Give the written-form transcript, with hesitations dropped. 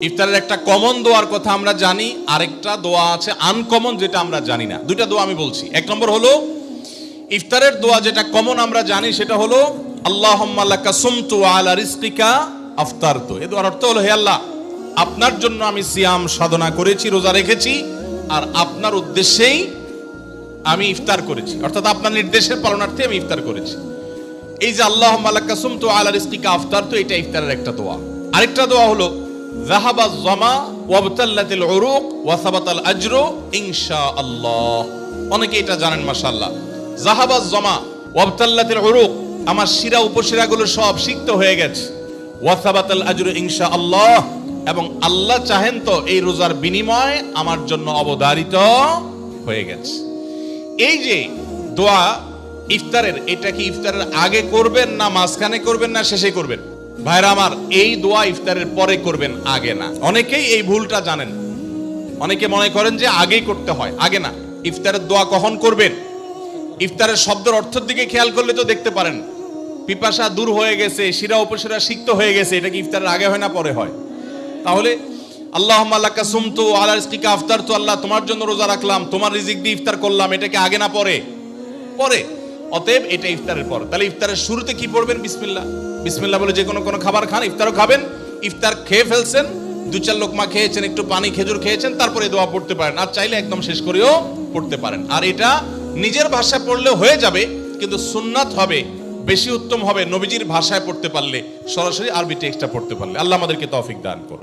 ইফতারের একটা কমন দোয়ার কথা আমরা জানি, আরেকটা দোয়া আছে আনকমন, যেটা আমরা জানি না। দুইটা দোয়া আমি বলছি। এক নম্বর হলো ইফতারের দোয়া, যেটা কমন আমরা জানি, সেটা হলো আল্লাহুম্মা লাকা সুমতু ওয়া আলা রিজকিকা আফতারতু। এই দোয়ার অর্থ হলো, হে আল্লাহ, আপনার জন্য আমি সিয়াম সাধনা করেছি, রোজা রেখেছি, আর আপনার উদ্দেশ্যেই আমি ইফতার করেছি, অর্থাৎ আপনার নির্দেশের পালনার্থে আমি ইফতার করেছি। এই যে আল্লাহুম্মা লাকা সুমতু ওয়া আলা রিজকিকা আফতারতু, এটা ইফতারের একটা দোয়া। আরেকটা দোয়া হলো যাহাবাজ জামা ওয়াবতাল্লাতিল উরুক ওয়া সাবাতাল আজরু ইনশাআল্লাহ। অনেকে এটা জানেন, মাশাআল্লাহ। যাহাবাজ জামা ওয়াবতাল্লাতিল উরুক, আমার শিরা উপশিরাগুলো সব সিক্ত হয়ে গেছে। ওয়া সাবাতাল আজরু ইনশাআল্লাহ, এবং আল্লাহ চাহেন তো এই রোজার বিনিময় আমার জন্য অবধারিত হয়ে গেছে। এই যে দোয়া ইফতারের, এটা কি ইফতারের আগে করবেন, না মাঝখানে করবেন, না শেষে করবেন? ভাইরা আমার, এই দোয়া ইফতারের পরে করবেন, আগে না। অনেকেই এই ভুলটা জানেন। অনেকে মনে করেন যে আগেই করতে হয়, আগে না। ইফতারের দোয়া কখন করবেন? ইফতারের শব্দের অর্থের দিকে খেয়াল করলে তো দেখতে পারেন পিপাসা দূর হয়ে গেছে, শিরা উপশিরা সিক্ত হয়ে গেছে। এটা কি ইফতারের আগে হয় না পরে হয়? তাহলে আল্লাহুম্মা লাকা সুমতু ওয়া আলা রিজকিকা আফতারতু, আল্লাহ তোমার জন্য রোজা রাখলাম, তোমার রিজিক দিয়ে ইফতার করলাম, এটা কি আগে না পরে? পরে। অতএব এটা ইফতারের পর। তাহলে ইফতারের শুরুতে কি পড়বেন? বিসমিল্লাহ। বিসমিল্লাহ বলে যে কোনো খাবার খান, ইফতারও খাবেন। ইফতার খেয়ে ফেলছেন, 2-4 লোকমা খেয়েছেন, একটু পানি খেজুর খেয়েছেন, তারপরে দোয়া পড়তে পারেন। আর চাইলে একদম শেষ করেও পড়তে পারেন। আর এটা নিজের ভাষায় পড়লে হয়ে যাবে, কিন্তু সুন্নাত হবে, বেশি উত্তম হবে নবীজির ভাষায় পড়তে পারলে, সরাসরি আরবি টেক্সটটা পড়তে পারলে। আল্লাহ আমাদেরকে তৌফিক দান করুন।